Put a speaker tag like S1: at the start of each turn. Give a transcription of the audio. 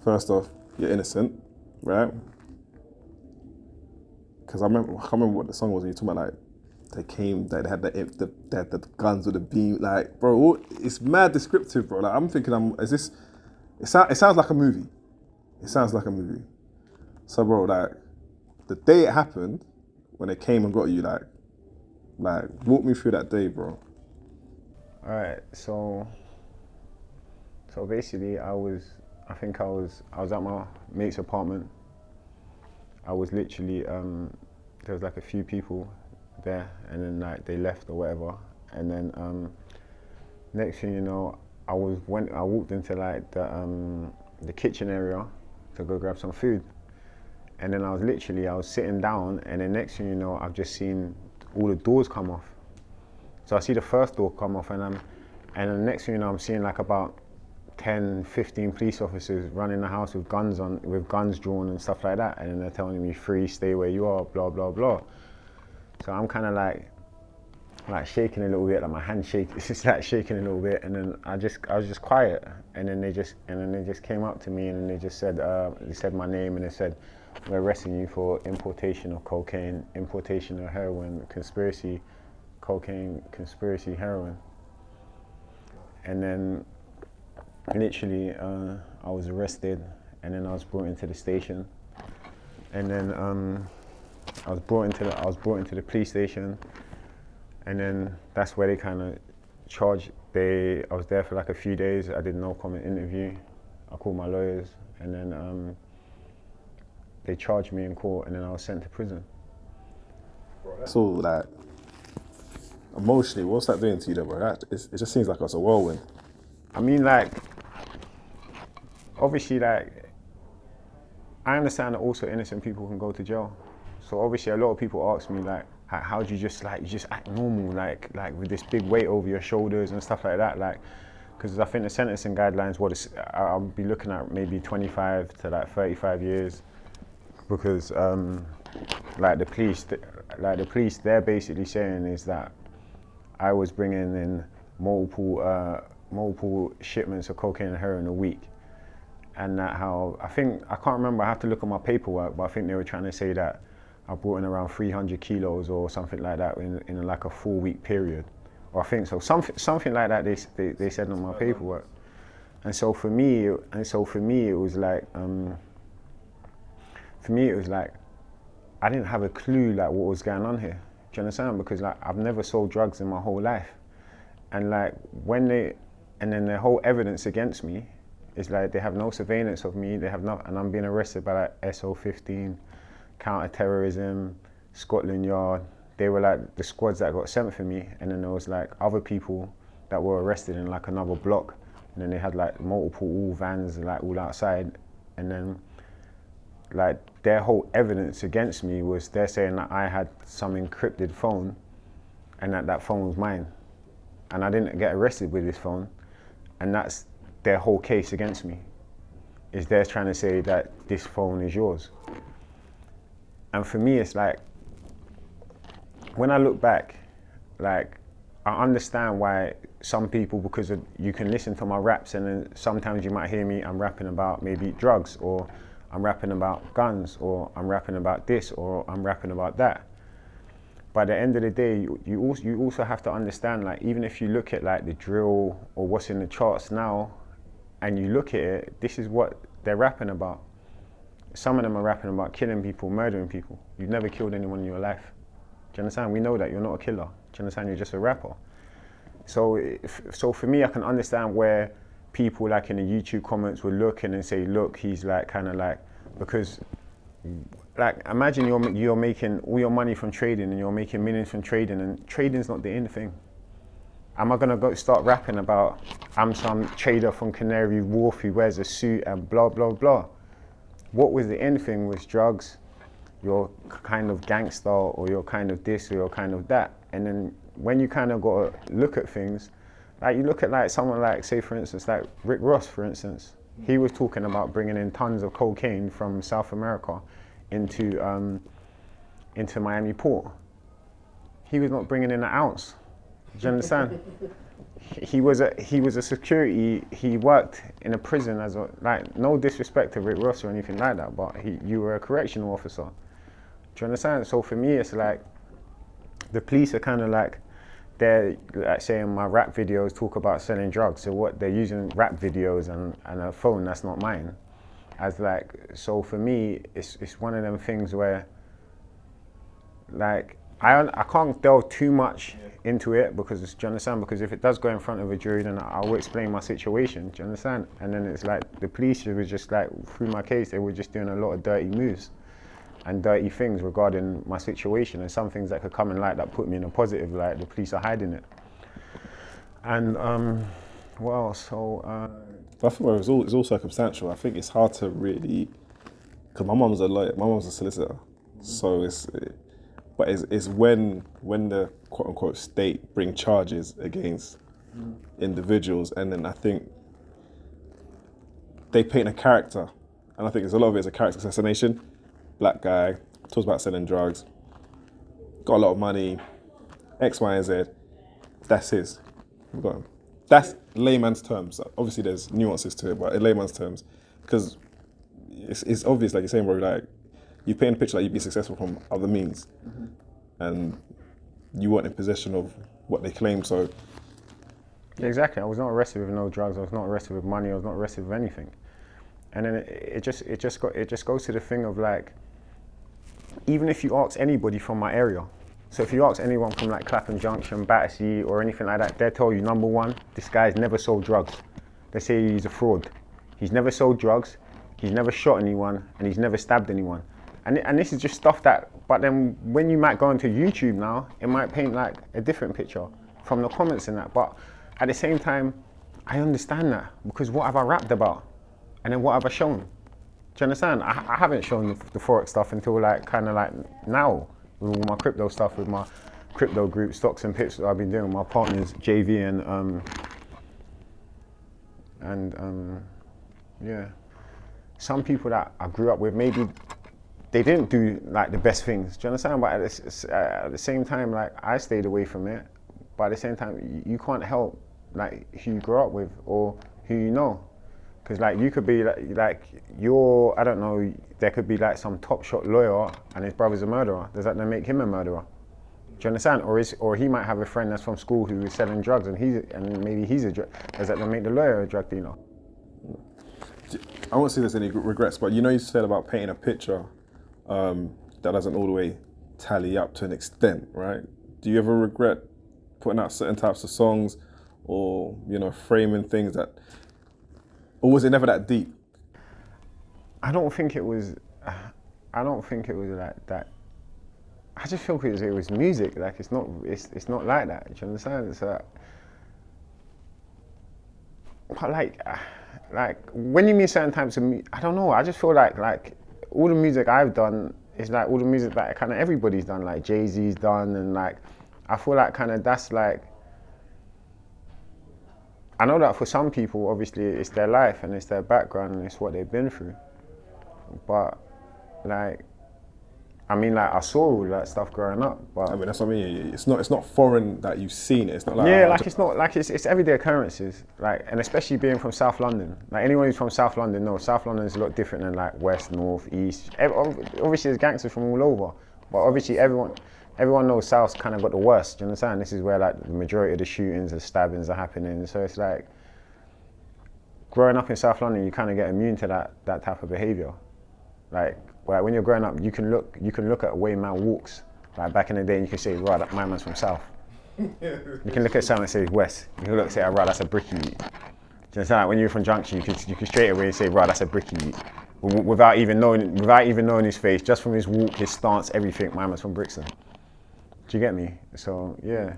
S1: first off, you're innocent, right? Because I can't remember what the song was. You're talking about like they had the guns with the beam, like, bro, it's mad descriptive, bro. Like, I'm thinking, it sounds like a movie. It sounds like a movie. So, bro, like, the day it happened, when they came and got you, like, walk me through that day, bro.
S2: All right, so basically, I was at my mate's apartment. I was literally, there was like a few people there, and then like they left or whatever, and then next thing you know, I walked into like the kitchen area to go grab some food, and then I was sitting down, and then next thing you know, I've just seen all the doors come off. So I see the first door come off, and then the next thing you know, I'm seeing like about 10, 15 police officers running the house with guns drawn and stuff like that, and then they're telling me, "Free, stay where you are," blah blah blah. So I'm kind of like shaking a little bit, like my hand it's just like shaking a little bit, and then I was just quiet, and then they just came up to me, and then they said my name, and they said, "We're arresting you for importation of cocaine, importation of heroin, conspiracy, cocaine, conspiracy, heroin." And then literally I was arrested, and then I was brought into the station, and then I was brought into the police station, and then that's where they kind of charged. I was there for like a few days. I did no comment interview. I called my lawyers, and then they charged me in court, and then I was sent to prison.
S1: So, like, emotionally, what's that doing to you, though, bro? It just seems like it's a whirlwind.
S2: I mean, like, obviously, like, I understand that also innocent people can go to jail. So obviously, a lot of people ask me, like, how do you just act normal, like with this big weight over your shoulders and stuff like that, like, because I think the sentencing guidelines, I'll be looking at maybe 25 to like 35 years, because like the police, they're basically saying is that I was bringing in multiple shipments of cocaine and heroin a week, and that I can't remember, I have to look at my paperwork, but I think they were trying to say that I brought in around 300 kilos or something like that in like a 4-week period, or I think so, something like that. They said on my paperwork, and so for me it was like I didn't have a clue like what was going on here. Do you understand? Because like I've never sold drugs in my whole life, and like and then their whole evidence against me is like they have no surveillance of me. They have not, and I'm being arrested by like SO15. Counter-terrorism, Scotland Yard. They were like the squads that got sent for me, and then there was like other people that were arrested in like another block, and then they had like multiple vans like all outside, and then like their whole evidence against me was they're saying that I had some encrypted phone, and that phone was mine, and I didn't get arrested with this phone, and that's their whole case against me, is they're trying to say that this phone is yours. And for me, it's like, when I look back, like, I understand why some people, because you can listen to my raps, and then sometimes you might hear me, I'm rapping about maybe drugs, or I'm rapping about guns, or I'm rapping about this, or I'm rapping about that. But at the end of the day, you also have to understand, like, even if you look at like the drill or what's in the charts now, and you look at it, this is what they're rapping about. Some of them are rapping about killing people, murdering people. You've never killed anyone in your life. Do you understand? We know that you're not a killer. Do you understand? You're just a rapper. So for me, I can understand where people like in the YouTube comments would look and say, look, he's like kind of like, because like imagine you're making all your money from trading, and you're making millions from trading, and trading's not the end thing. Am I gonna go start rapping about I'm some trader from Canary Wharf who wears a suit and blah blah blah? What was the end thing was drugs, you're kind of gangster, or you're kind of this, or you're kind of that. And then when you kind of got to look at things, like you look at like someone like, say for instance, like Rick Ross, for instance, he was talking about bringing in tons of cocaine from South America into Miami port. He was not bringing in an ounce. Do you understand? he was a security. He worked in a prison as a, like, no disrespect to Rick Ross or anything like that, but you were a correctional officer. Do you understand? So for me, it's like the police are kind of like, they're like saying my rap videos talk about selling drugs. So what, they're using rap videos and a phone that's not mine as like, so for me, it's one of them things where like I can't delve too much into it because, do you understand? Because if it does go in front of a jury, then I will explain my situation. Do you understand? And then it's like the police was just like, through my case, they were just doing a lot of dirty moves and dirty things regarding my situation, and some things that could come in light that put me in a positive light. The police are hiding it. And what else? So
S1: I think it's all circumstantial. I think it's hard to really, because my mum's a lawyer, my mum's a solicitor, so it's when the quote unquote state bring charges against individuals, and then I think they paint a character, and I think there's a lot of it is a character assassination. Black guy, talks about selling drugs, got a lot of money, X, Y, and Z. That's his. We've got him. That's layman's terms. Obviously, there's nuances to it, but in layman's terms, because it's obvious, like you're saying, bro. Like you paint a picture like you'd be successful from other means, and you weren't in possession of what they claim. So
S2: yeah, exactly. I was not arrested with no drugs. I was not arrested with money. I was not arrested with anything. And then it just goes to the thing of like, even if you ask anybody from my area, so if you ask anyone from like Clapham Junction, Battersea, or anything like that, they'll tell you, number one, this guy's never sold drugs. They say he's a fraud. He's never sold drugs, he's never shot anyone, and he's never stabbed anyone. And this is just stuff that, but then when you might go onto YouTube now, it might paint like a different picture from the comments and that. But at the same time, I understand that, because what have I rapped about? And then what have I shown? Do you understand? I haven't shown the Forex stuff until like kind of like now, with all my crypto stuff, with my crypto group, Stocks and Pips that I've been doing with my partners, JV and yeah. Some people that I grew up with, maybe they didn't do like the best things. Do you understand? But at the same time, like I stayed away from it. But at the same time, you can't help like who you grew up with or who you know. Because like you could be like you're, I don't know, there could be like some top shot lawyer and his brother's a murderer. Does that then make him a murderer? Do you understand? Or he might have a friend that's from school who is selling drugs and maybe he's a drug. Does that then make the lawyer a drug dealer?
S1: I won't say there's any regrets, but you said about painting a picture that doesn't all the way tally up to an extent, right? Do you ever regret putting out certain types of songs or, framing things that, or was it never that deep?
S2: I don't think it was like that. I just feel it was music. Like it's not like that. Do you understand? It's but like when you mean certain types of music, I don't know. I just feel like all the music I've done is like all the music that kind of everybody's done. Like Jay-Z's done, and like I feel like kind of that's like. I know that for some people, obviously, it's their life and it's their background and it's what they've been through. But, like, I mean, like, I saw all that stuff growing up. But
S1: I mean, that's what I mean. It's not foreign that you've seen it. It's not like
S2: it's not like it's everyday occurrences. Like, and especially being from South London. Like, anyone who's from South London knows South London is a lot different than like West, North, East. Obviously, there's gangsters from all over. But obviously, everyone knows South's kind of got the worst, do you understand? This is where like the majority of the shootings and stabbings are happening. So it's like, growing up in South London, you kind of get immune to that type of behavior. Like when you're growing up, you can look at the way man walks. Like back in the day, you can say, right, that my man's from South. You can look at someone and say West. You can look and say, right, that's a bricky. Do you understand? Like when you're from Junction, you can straight away say, right, that's a bricky. Without even knowing his face, just from his walk, his stance, everything, my man's from Brixton. Do you get me? So, yeah.